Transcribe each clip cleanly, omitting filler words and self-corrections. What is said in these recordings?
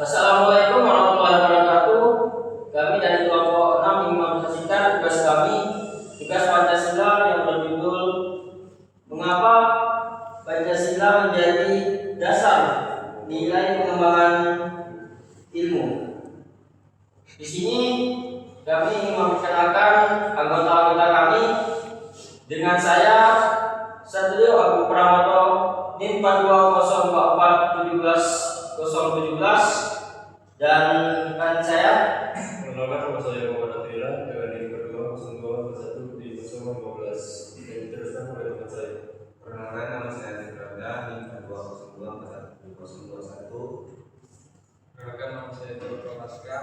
Assalamualaikum warahmatullahi wabarakatuh. Kami dari kelompok 6 ingin mempresentasikan tugas Pancasila yang berjudul Mengapa Pancasila menjadi dasar nilai pengembangan ilmu. Di sini kami ingin memperkenalkan anggota-anggota kami. Dengan saya Satrio Agung Pramoto, NIM 4204417 dan rekan saya Perkenalkan, nama saya Muhammad Atila dengan NIM 42024112. Dan diteruskan oleh teman saya. Perkenalkan, nama saya Tiranda, NIM 4202412021. Perkenalkan, nama saya Toro Pramaska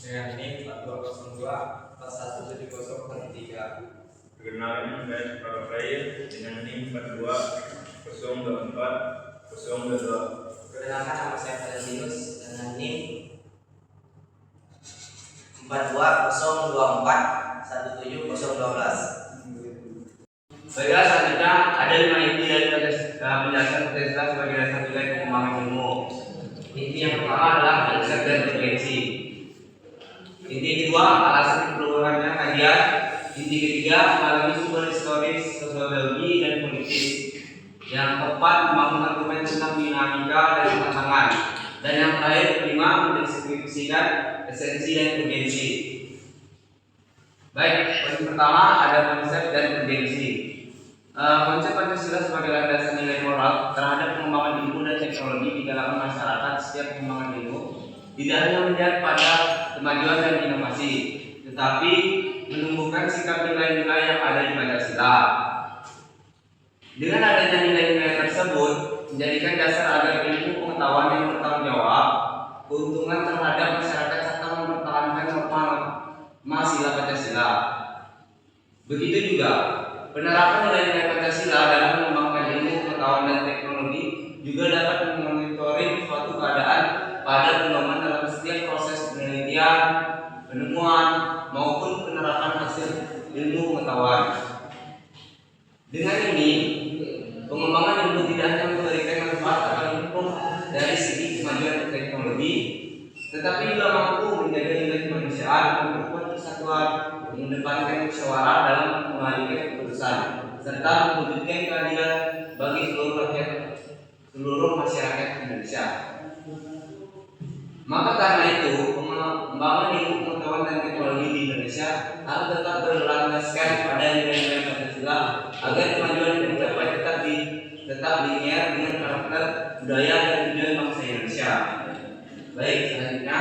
dengan NIM 4202417043. Perkenalkan, saya Sukarno Khair dengan NIM 4202402. Perkenalkan, nama saya Valentinus dengan NIM 42024170012. Baiklah, selanjutnya ada 5 inti dari penjelasan Pancasila sebagai dasar nilai pengembangan ilmu. Inti yang pertama adalah konsep dan urgensi. Inti kedua, alasan diperlukannya kajian. Inti ketiga, mengalami sumber historis, sosiologi, dan politis. Yang keempat, membangun argumen tentang dinamika dan tantangan. Dan yang terakhir, kelima, mendeskripsikan esensi dan urgensi. Baik, poin pertama ada konsep dan urgensi. Konsep Pancasila sebagai landasan nilai moral terhadap pengembangan ilmu dan teknologi di kalangan masyarakat. Setiap pengembangan ilmu tidak hanya melihat pada kemajuan dan inovasi, tetapi menumbuhkan sikap nilai-nilai yang ada di Pancasila. Dengan adanya nilai-nilai tersebut menjadikan dasar agar ilmu pengetahuan yang bertanggung jawab, keuntungan terhadap masyarakat serta mempertahankan norma sila Pancasila. Begitu juga penerapan nilai-nilai Pancasila dalam mengembangkan ilmu pengetahuan dan teknologi juga dapat memonitoring suatu keadaan pada pedoman dalam setiap proses penelitian, penemuan maupun penerapan hasil ilmu pengetahuan. Dengan ini, pengembangan ilmu tidak hanya memberikan manfaat atau ilmu dari segi kemajuan teknologi, tetapi juga mampu menjaga nilai kemanusiaan, memperkuat persatuan, mengedepankan musyawarah dalam mengambil keputusan, serta mewujudkan keadilan bagi seluruh masyarakat Indonesia. Maka karena itu, pengembangan ilmu pengetahuan dan teknologi di Indonesia harus tetap berlandaskan pada nilai-nilai Pancasila agar kemajuan yang dicapai tetap linear dengan karakter budaya dan tujuan bangsa Indonesia. Baik, selanjutnya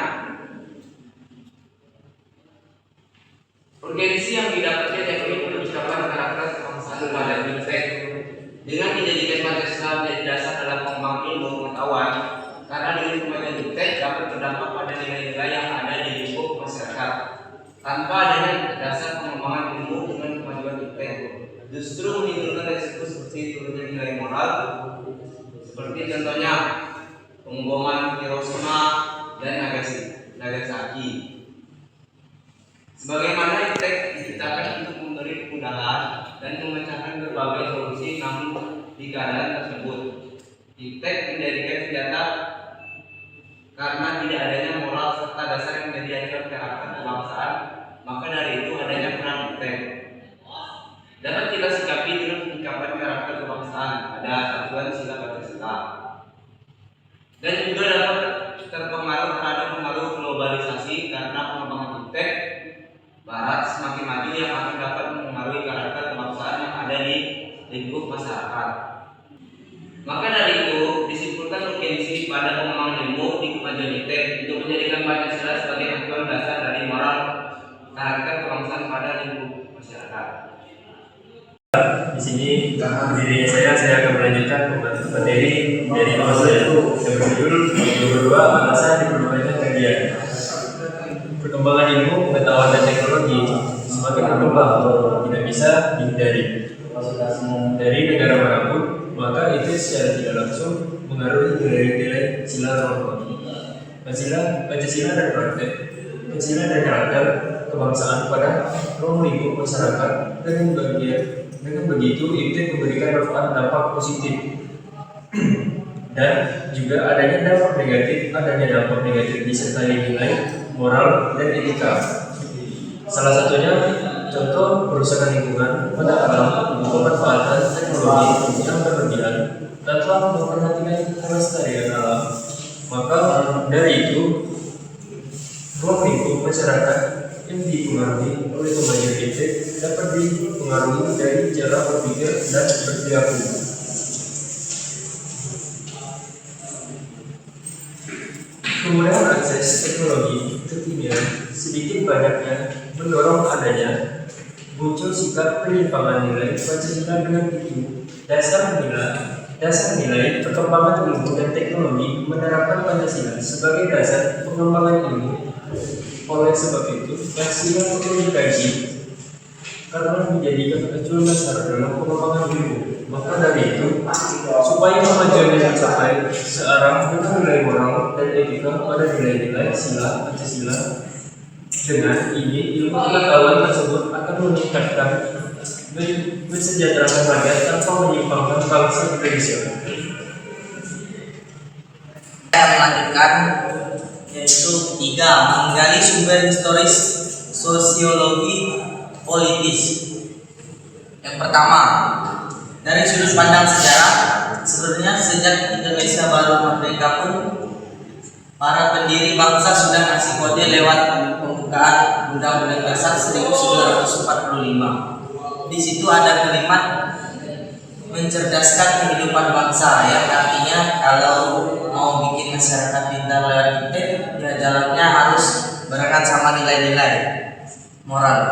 urgensi yang didapatkan yakni peningkatan karakter kebangsaan pada Indonesia. Dengan menjadikan Pancasila menjadi dasar dalam pengembangan ilmu pengetahuan, karena dengan kemajuan Indonesia dapat berdampak pada nilai-nilai yang ada di lingkup masyarakat. Tanpa adanya dasar pengembangan ilmu dengan kemajuan Indonesia, justru menimbulkan resiko seperti turunnya nilai moral, seperti contohnya pemboman Hiroshima dan Nagasaki. Sebagaimana IPTEK diciptakan untuk memberi kemudahan dan memecahkan berbagai solusi, namun di keadaan tersebut IPTEK menjadikan senjata karena tidak adanya moral serta dasar yang menjadi acuan karakter kebangsaan. Maka dari itu adanya peran IPTEK dapat kita sikapi dengan penyikapan karakter kebangsaan pada acuan sila Pancasila, dan juga dapat terpengaruh terhadap pengaruh globalisasi karena pengembangan IPTEK Barat semakin maju yang akan dapat mempengaruhi karakter kebangsaan yang ada di lingkup masyarakat. Maka dari itu disimpulkan urgensi pada pengembangan ilmu di kemajuan IPTEK untuk menjadikan Pancasila sebagai acuan dasar dari moral karakter kebangsaan pada lingkup masyarakat. Di sini dirinya saya akan melanjutkan materi dari kelas saya yang berjudul kedua alasan diperlukannya kajian. Perkembangan ilmu pengetahuan dan teknologi semakin berkembang tidak bisa dihindari dari negara manapun, maka itu secara tidak langsung mengaruhi nilai-nilai sila norma Pancasila dan karakter kebangsaan pada ruang lingkup masyarakat. Dengan begitu, IPTEK memberikan manfaat dampak positif dan juga adanya dampak negatif disertai nilai moral dan etika. Salah satunya contoh perusahaan lingkungan pada alam, pemanfaatan teknologi yang berlebihan tanpa memperhatikan kelestarian alam. Maka dari itu, ruang lingkup masyarakat yang dipengaruhi oleh kemajuan ide dapat dipengaruhi dari cara berpikir dan berperilaku. Kemudahan akses teknologi kekinian sedikit banyaknya mendorong adanya muncul sikap penyimpangan nilai Pancasila dengan itu. Dasar nilai perkembangan ilmu dan teknologi menerapkan Pancasila sebagai dasar pengembangan ilmu. Oleh sebab itu, Pancasila perlu dikaji karena menjadikan acuan dasar dalam pengembangan ilmu. Maka dari itu, supaya kemajuan yang dicapai searah dengan nilai moral dan etika pada nilai-nilai sila Pancasila, dengan ini ilmu pengetahuan tersebut akan meningkatkan kesejahteraan rakyat tanpa menyimpangkan bangsa Indonesia. Saya melanjutkan yaitu 3. Menggali sumber historis sosiologi politis. Yang pertama, dari sudut pandang sejarah, sebenarnya sejak Indonesia baru merdeka pun para pendiri bangsa sudah ngasih kode lewat pembukaan Undang-Undang Dasar 1945. Di situ ada kalimat mencerdaskan kehidupan bangsa, yang artinya kalau mau bikin masyarakat pintar lewat iptek, ya jalannya harus berangkat sama nilai-nilai moral,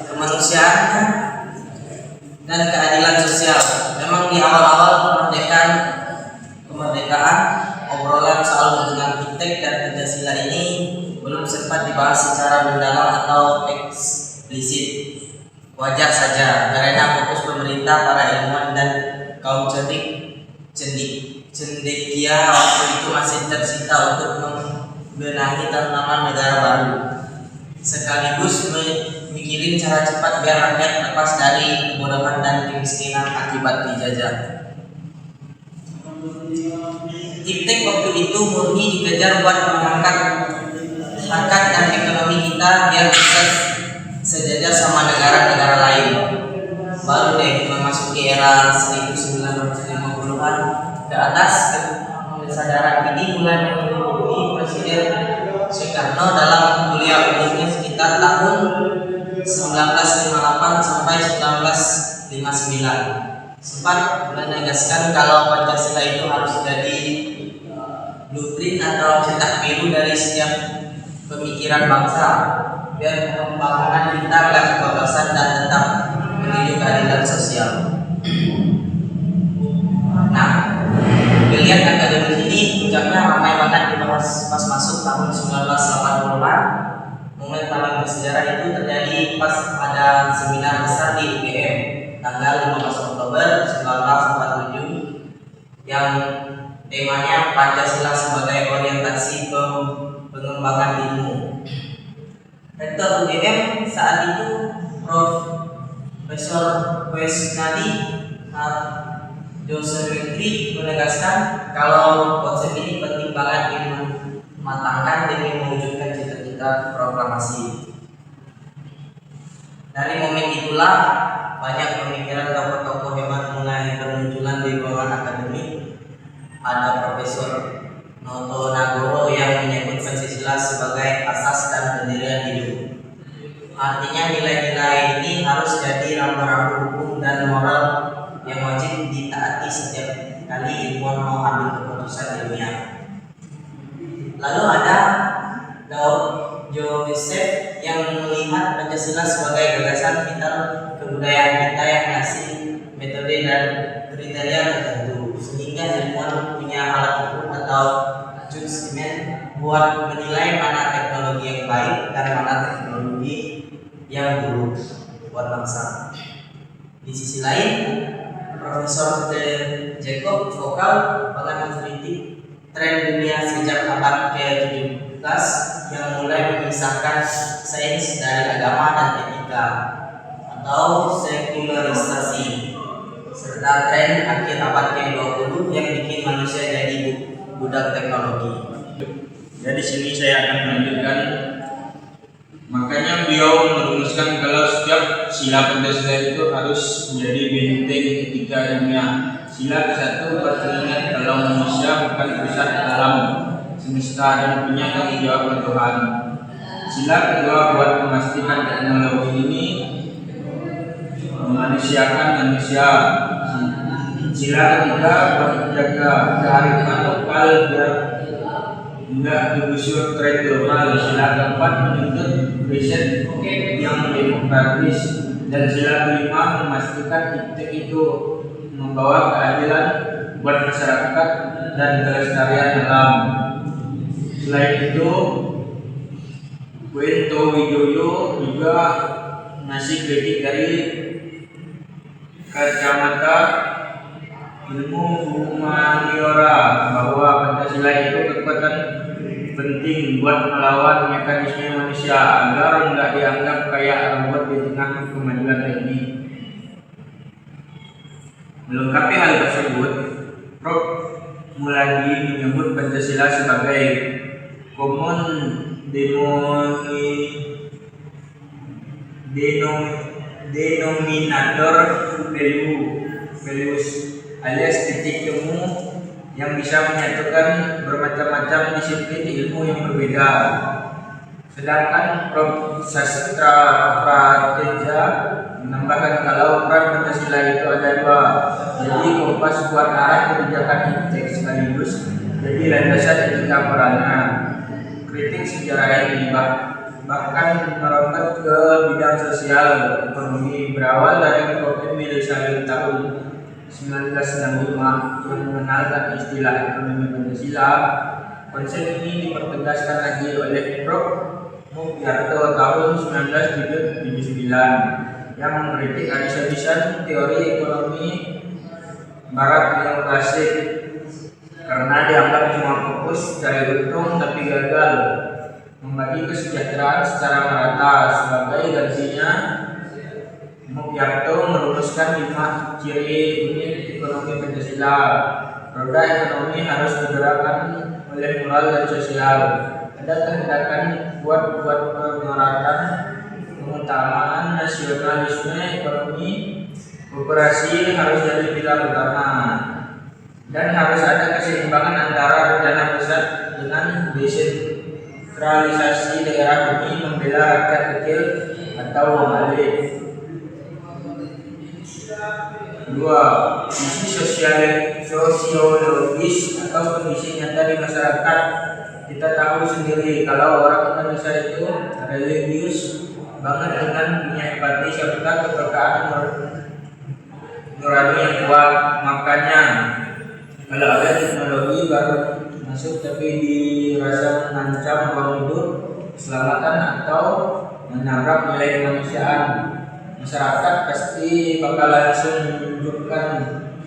kemanusiaan, dan keadilan sosial. Memang di awal-awal kemerdekaan obrolan soal hubungan iptek dan Pancasila ini belum sempat dibahas secara mendalam atau eksplisit. Wajar saja karena fokus pemerintah, para ilmuwan dan kaum cendekia waktu itu masih tersita untuk membenahi tatanan negara baru, sekaligus mikirin cara cepat biar rakyat lepas dari kebodohan dan kemiskinan akibat dijajah. Iptek waktu itu murni dikejar buat mengangkat harkat dan ekonomi kita biar bisa sejajar sama negara-negara lain. Baru deh memasuki era 1950-an ke atas, kesadaran ini mulai mengikuti Presiden Soekarno dalam kuliah umumnya sekitar tahun 1958 sampai 1959. Sempat menegaskan kalau Pancasila itu harus jadi blueprint atau cetak biru dari setiap pemikiran bangsa, biar pembangunan kita nggak kebablasan dan tetap menuju keadilan sosial. Nah, pilihan akademis ini puncaknya ramai banget dibahas pas masuk tahun 1980-an. Momen paling bersejarah itu terjadi pas ada seminar besar di UGM tanggal 15 Oktober 1947 yang temanya Pancasila sebagai orientasi pengembangan ilmu. Rektor UGM saat itu Profesor Wesnadi Josemetri menegaskan kalau konsep ini penting banget dimatangkan demi mewujudkan cita-cita proklamasi. Dari momen itulah banyak pemikiran tokoh-tokoh hebat mulai bermunculan di ruangan akademik. Ada Profesor Noto Nagoro yang menyebut Pancasila sebagai asas dan pendirian hidup. Artinya nilai-nilai ini harus jadi rambu-rambu hukum dan moral yang wajib ditaati setiap kali ilmuwan mau ambil keputusan ilmiah. Lalu ada Daud Joseph yang melihat Pancasila sebagai gagasan vital kebudayaan kita yang ngasih metode dan kriteria tertentu, sehingga ilmuwan punya alat ukur atau judgement buat menilai mana teknologi yang baik dan mana teknologi yang buruk buat bangsa. Di sisi lain, Profesor Jacob vokal banget mengkritik tren dunia sejak abad ke-17 yang mulai memisahkan sains dari agama dan etika atau sekularisasi. serta tren akhir abad ke-20 yang bikin manusia jadi budak teknologi. Jadi di sini saya akan melanjutkan. Makanya beliau merumuskan kalau setiap sila Pancasila itu harus menjadi benteng etika ilmiah. Sila ke-1 berkeinginan kalau manusia bukan pusat alam semesta dan punya tanggung jawab ke Tuhan. Sila kedua buat memastikan teknologi ini memanusiakan manusia. Sila ketiga buat menjaga kearifan lokal biar enggak digusur tren global. Sila keempat menuntut riset yang demokratis, dan sila kelima memastikan iptek itu membawa keadilan buat masyarakat dan kelestarian alam. Selain itu, Wento Wijoyo juga ngasih kritik dari kacamata ilmu humaniora bahwa Pancasila itu kekuatan penting buat melawan mekanisme manusia agar enggak dianggap kayak robot di tengah kemajuan teknik. Melengkapi hal tersebut, Prof. Muladi menyebut Pancasila sebagai common denominator values alias titik temu yang bisa menyatukan bermacam-macam disiplin ilmu yang berbeda. Sedangkan Prof. Sastra Prateja menambahkan kalau peran Pancasila itu ada dua, jadi kompas buat arah kebijakan iptek sekaligus jadi landasan etika perannya. Kritik sejarah ini bahkan merambut ke bidang sosial ekonomi, berawal dari Prof. Emil Salim tahun 1965 yang mengenalkan istilah ekonomi Pancasila. Konsep ini dipertegaskan lagi oleh Prof. Mugyarto tahun 1979 yang mengkritik habis-habisan teori ekonomi barat yang klasik karena dianggap cuma fokus cari untung tapi gagal membagi kesejahteraan secara merata. Sebagai gantinya, Mugyarto merumuskan 5 ciri unik ekonomi Pancasila. Roda ekonomi harus digerakkan oleh moral dan sosial. Ada kehendakan buat pemerataan, pengutamaan nasionalisme ekonomi, koperasi harus jadi pilar utama, dan harus ada keseimbangan antara rencana pusat dengan desentralisasi daerah demi membela rakyat kecil atau wong-alit. 2. Sisi sosiologis atau kondisi nyata di masyarakat. Kita tahu sendiri kalau orang Indonesia itu religius banget dengan punya empati serta kepekaan nurani yang kuat. Makanya kalau ada teknologi baru masuk tapi dirasa mengancam ruang hidup, keselamatan atau menabrak nilai kemanusiaan, masyarakat pasti bakal langsung menunjukkan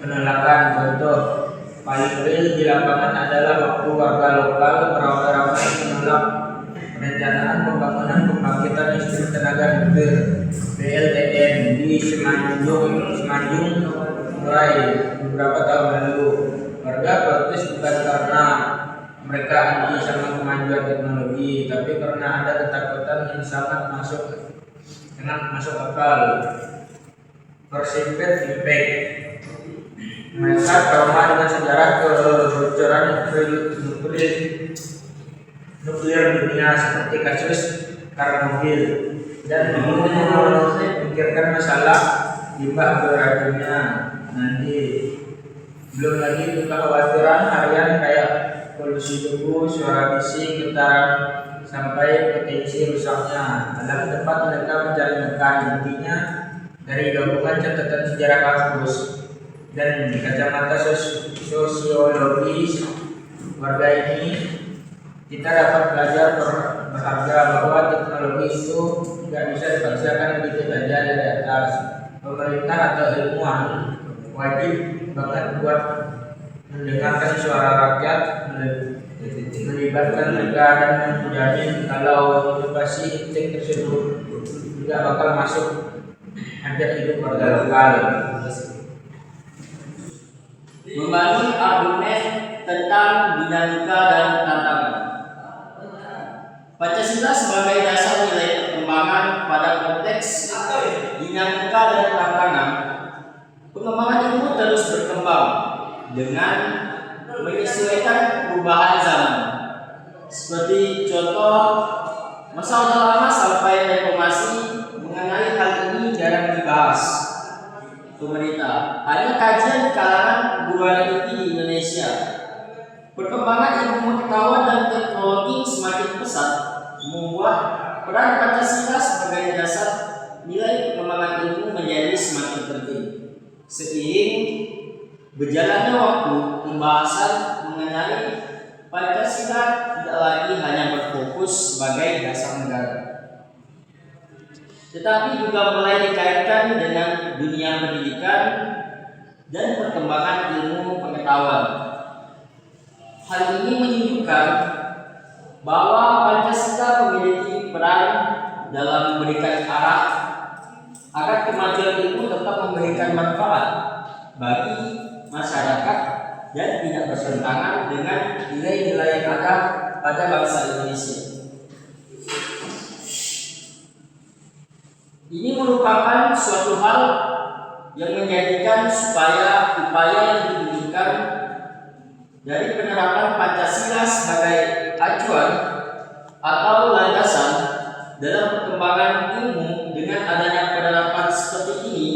penolakan. Contoh paling real di lapangan adalah waktu warga lokal beramai-ramai menolak perencanaan pembangunan pembangkitan listrik tenaga nuklir PLTN di Semanjung mulai beberapa tahun lalu. Warga protes bukan karena mereka anti sama kemajuan teknologi, tapi karena ada ketakutan yang sangat masuk akal. Persempit impact. Mereka trauma dengan sejarah kebocoran nuklir dunia seperti kasus Chernobyl dan belum memikirkan masalah limbah beracunnya nanti. Belum lagi kekhawatiran harian kayak polusi debu, suara bising, getaran sampai potensi rusaknya. Dalam tempat mereka mencari makan. Intinya dari gabungan catatan sejarah kampus dan kacamata sosiologis warga ini, kita dapat belajar berharga bahwa teknologi itu tidak bisa dipaksakan begitu saja dari atas. Pemerintah atau ilmuwan wajib banget buat mendengarkan suara rakyat, melibatkan mereka dan menjamin kalau inovasi iptek tersebut tidak bakal masuk hajat hidup warga lokal. membangun argumen tentang dinamika dan tantangan. Pancasila sebagai dasar nilai perkembangan pada konteks dinamika dan tantangan. Pengembangan ilmu terus berkembang dengan menyesuaikan perubahan zaman. Seperti contoh, masa Orde Lama sampai reformasi mengenai hal ini jarang dibahas pemerintah. Hanya kajian di kalangan perguruan tinggi di Indonesia. Perkembangan ilmu pengetahuan dan teknologi semakin pesat, membuat peran Pancasila sebagai dasar nilai pengembangan ilmu menjadi semakin penting. Seiring berjalannya waktu, pembahasan mengenai Pancasila tidak lagi hanya berfokus sebagai dasar negara, tetapi juga mulai dikaitkan dengan dunia pendidikan dan perkembangan ilmu pengetahuan. Hal ini menunjukkan bahwa Pancasila memiliki peran dalam memberikan arah agar kemajuan ilmu tetap memberikan manfaat bagi masyarakat dan tidak bertentangan dengan nilai-nilai yang ada pada bangsa Indonesia. Ini merupakan suatu hal yang menjadikan supaya upaya yang ditunjukkan dari penerapan Pancasila sebagai acuan atau landasan dalam perkembangan ilmu dengan adanya penerapan seperti ini.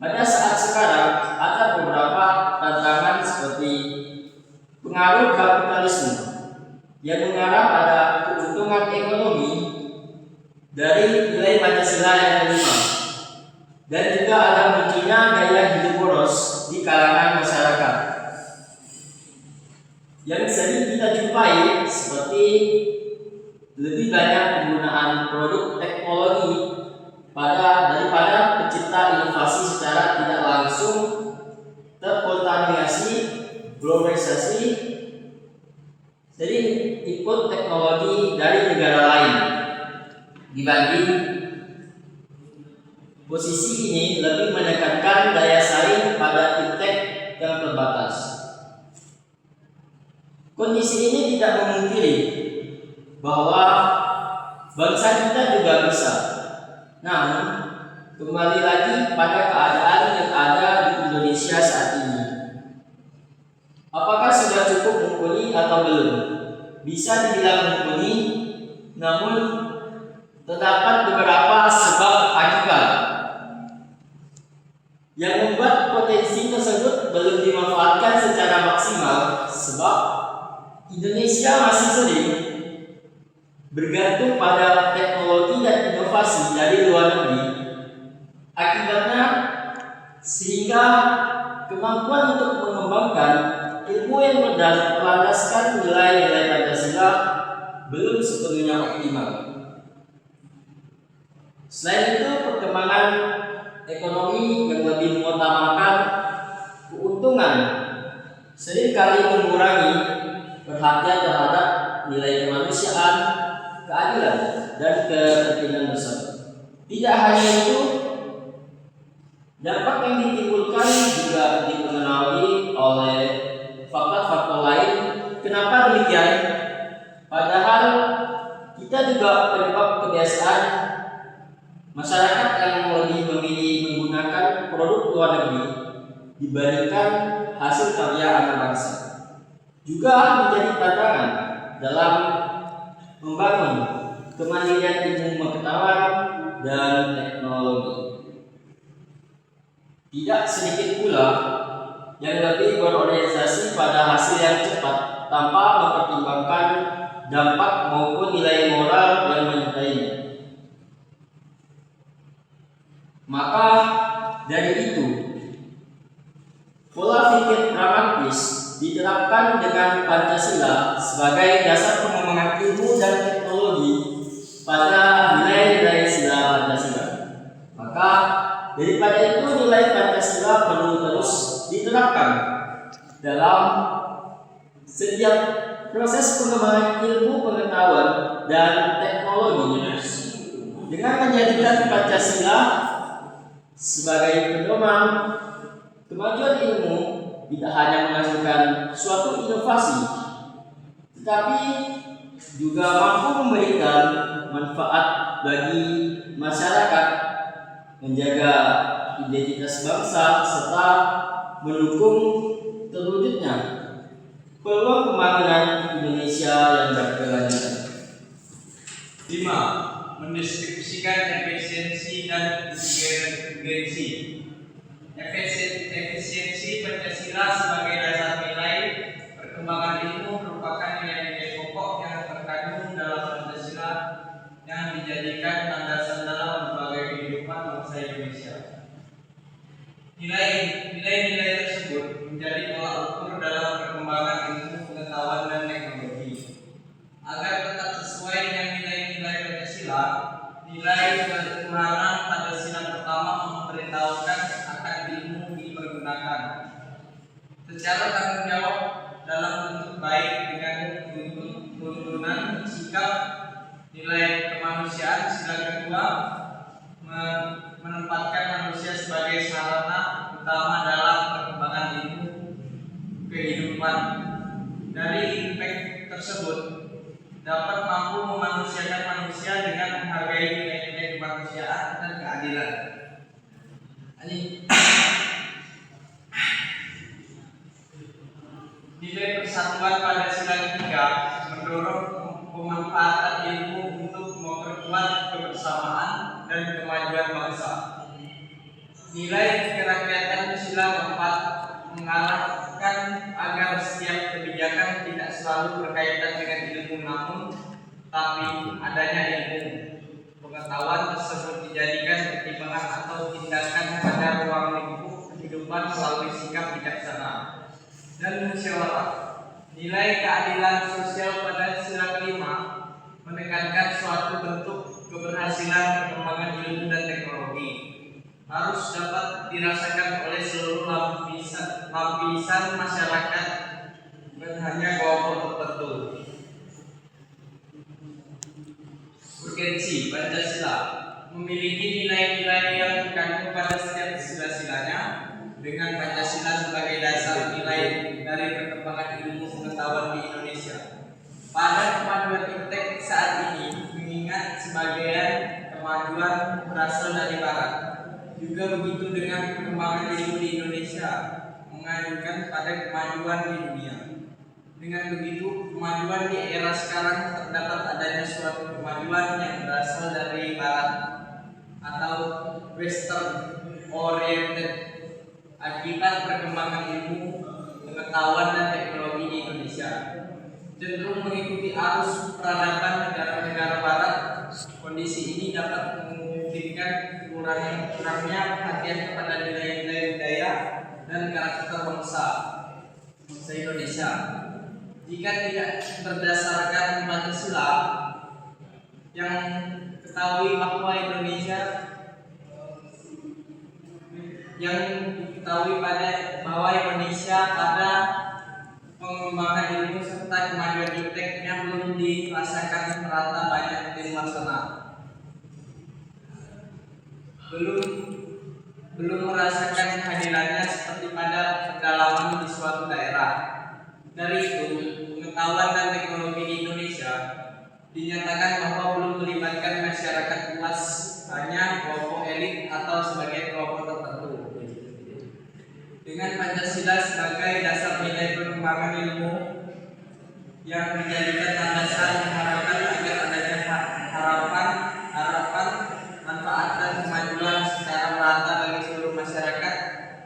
Pada saat sekarang ada beberapa tantangan seperti pengaruh kapitalisme yang mengarah pada keuntungan ekonomi dari nilai Pancasila yang kelima, dan juga ada munculnya gaya hidup boros di kalangan masyarakat yang sering kita jumpai, seperti lebih banyak penggunaan produk teknologi daripada pencipta inovasi secara tidak langsung, terkontaminasi, globalisasi, jadi ikut teknologi dari negara lain. Dibanding posisi ini lebih menekankan daya saing pada fintech yang terbatas. Kondisi ini tidak memungkiri bahwa bangsa kita juga bisa. Namun, kembali lagi pada keadaan yang ada di Indonesia saat ini. Apakah sudah cukup mumpuni atau belum? Bisa dibilang mumpuni, namun terdapat beberapa sebab akibat yang membuat potensi tersebut belum dimanfaatkan secara maksimal, sebab Indonesia masih sering bergantung pada teknologi dan inovasi dari luar negeri. Akibatnya, sehingga kemampuan untuk mengembangkan ilmu yang berlandaskan nilai-nilai Pancasila belum sepenuhnya optimal. Selain itu, perkembangan ekonomi yang lebih mengutamakan keuntungan seringkali mengurangi perhatian terhadap nilai kemanusiaan, keadilan, dan kepentingan bersama. Tidak hanya itu, dampak yang ditimbulkan juga dipengaruhi oleh faktor-faktor lain. Kenapa demikian? Padahal kita juga penyebab kebiasaan masyarakat yang lebih memilih menggunakan produk luar negeri dibandingkan hasil karya anak bangsa. Juga menjadi tantangan dalam membangun kemandirian ilmu pengetahuan dan teknologi. Tidak sedikit pula yang lebih berorientasi pada hasil yang cepat tanpa mempertimbangkan dampak maupun nilai moral yang menyertainya. Maka dari itu, pola pikir pragmatis diterapkan dengan Pancasila sebagai dasar pengembangan ilmu dan teknologi pada nilai-nilai sila Pancasila. Maka daripada itu, nilai Pancasila perlu terus diterapkan dalam setiap proses pengembangan ilmu pengetahuan dan teknologi, dengan menjadikan Pancasila sebagai pedoman kemajuan ilmu tidak hanya menghasilkan suatu inovasi, tetapi juga mampu memberikan manfaat bagi masyarakat, menjaga identitas bangsa, serta mendukung terwujudnya peluang pembangunan Indonesia yang berkelanjutan. 5. Mendeskripsikan efisiensi dan urgensi. Efisiensi Pancasila sebagai dasar nilai perkembangan ilmu merupakan nilai-nilai pokok yang terkandung dalam Pancasila yang dijadikan landasan dalam berbagai kehidupan bangsa Indonesia. Nilai-nilai tersebut menjadi tolak ukur dalam perkembangan ilmu pengetahuan dan teknologi. Agar tetap sesuai dengan nilai-nilai Pancasila, nilai sederhana pada sila pertama memberitahukan akan ilmu dipergunakan secara tanggung jawab dalam bentuk baik dengan tuntunan sikap nilai kemanusiaan. Sila kedua menempatkan manusia sebagai sarana utama dalam perkembangan ilmu kehidupan. Dari impact tersebut dapat mampu memanusiakan manusia dengan menghargai nilai-nilai kemanusiaan dan keadilan. Nilai persatuan pada sila ketiga mendorong pemanfaatan ilmu untuk memperkuat kebersamaan dan kemajuan bangsa. Nilai kerakyatan sila keempat mengarahkan agar setiap kebijakan tidak selalu berkaitan dengan ilmu namun tapi adanya ilmu pengetahuan tersebut dijadikan pertimbangan atau tindakan pada ruang lingkup kehidupan melalui sikap bijaksana dan musyawarah. Nilai keadilan sosial pada sila kelima menekankan suatu bentuk keberhasilan perkembangan ilmu dan teknologi harus dapat dirasakan oleh seluruh lapisan masyarakat, bukan hanya kelompok tertentu. Urgensi Pancasila memiliki nilai-nilai yang terkandung pada setiap sila-silanya. Dengan Pancasila sebagai dasar nilai dari perkembangan ilmu pengetahuan di Indonesia. Pada kemajuan iptek saat ini, mengingat sebagian kemajuan berasal dari Barat, juga begitu dengan perkembangan ilmu di Indonesia, mengajukan pada kemajuan di dunia. Dengan begitu, kemajuan di era sekarang terdapat adanya suatu kemajuan yang berasal dari Barat atau Western Oriented akibat perkembangan ilmu, pengetahuan dan teknologi di Indonesia cenderung mengikuti arus peradaban negara-negara Barat. Kondisi ini dapat memungkinkan kurangnya perhatian kepada nilai-nilai budaya dan karakter bangsa Indonesia. Jika tidak berdasarkan Pancasila yang ketahui bahwa Indonesia pada pengembangan ilmu serta kemajuan ipteknya belum dirasakan merata banyak di luar sana. Belum merasakan kehadirannya seperti pada pedalaman di suatu daerah. Dari itu, pengetahuan dan teknologi di Indonesia dinyatakan bahwa belum melibatkan masyarakat luas, hanya kelompok elit atau sebagai kelompok tertentu. Dengan Pancasila sebagai dasar nilai perkembangan ilmu yang dijadikan landasan, mengharapkan agar adanya harapan, manfaat dan kemajuan secara merata bagi seluruh masyarakat,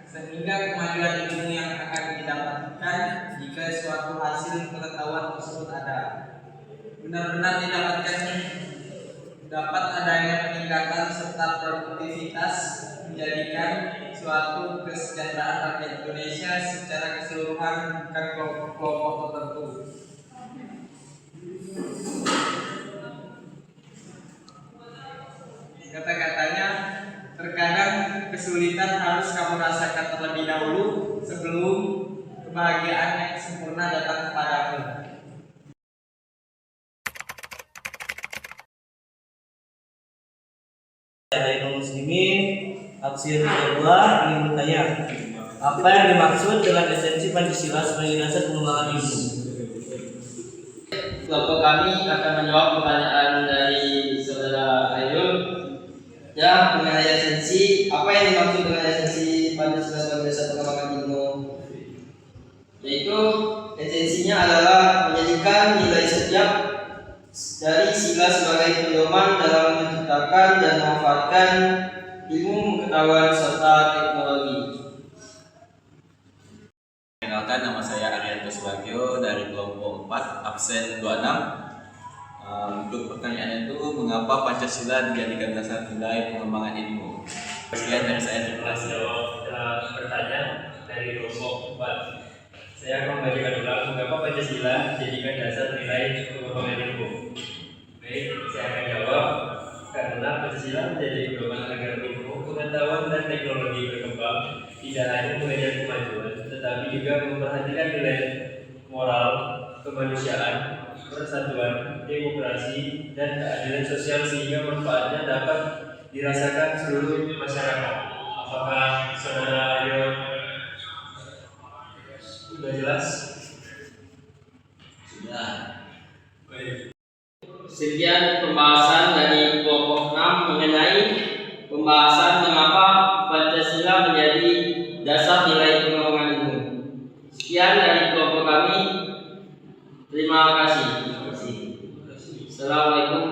sehingga kemajuan ilmu yang akan didapatkan jika suatu hasil pengetahuan tersebut ada benar-benar dapat adanya peningkatan serta produktivitas, menjadikan suatu kesejahteraan rakyat Indonesia secara keseluruhan, bukan kelompok tertentu. Kata-katanya, terkadang kesulitan harus kamu rasakan terlebih dahulu sebelum kebahagiaan yang sempurna datang kepadamu. Muslimin, tafsir kedua ingin bertanya. Apa yang dimaksud dengan esensi Pancasila sebagai dasar pengembangan ilmu? Kelompok kami akan menjawab pertanyaan dari saudara Aidul yang mengenai esensi. Apa yang dimaksud dengan esensi Pancasila sebagai dasar pengembangan ilmu? Yaitu esensinya adalah menjadikan nilai setiap dari sila sebagai pedoman dalam menciptakan dan memanfaatkan ilmu, pengetahuan serta teknologi. Perkenalkan, nama saya Arianto Subagio dari kelompok 4 absen 26. Untuk pertanyaan itu, mengapa Pancasila dijadikan dasar nilai pengembangan ilmu? Sekian dari saya, terima kasih. Bertanya dari kelompok 4. Saya akan membacakan ulang mengapa Pancasila dijadikan dasar nilai pengembangan ilmu. Baik, saya akan jawab. Karena Pancasila menjadi pedoman agar ilmu, pengetahuan dan teknologi berkembang tidak hanya mengejar kemajuan, tetapi juga memperhatikan nilai moral, kemanusiaan, persatuan, demokrasi, dan keadilan sosial sehingga manfaatnya dapat dirasakan seluruh masyarakat. Apakah saudara Ayo sudah jelas? Sudah. Baik. Sekian pembahasan dari kelompok 6 mengenai pembahasan mengapa Pancasila menjadi dasar nilai pengembangan ilmu. Sekian dari kelompok kami. Terima kasih. Assalamualaikum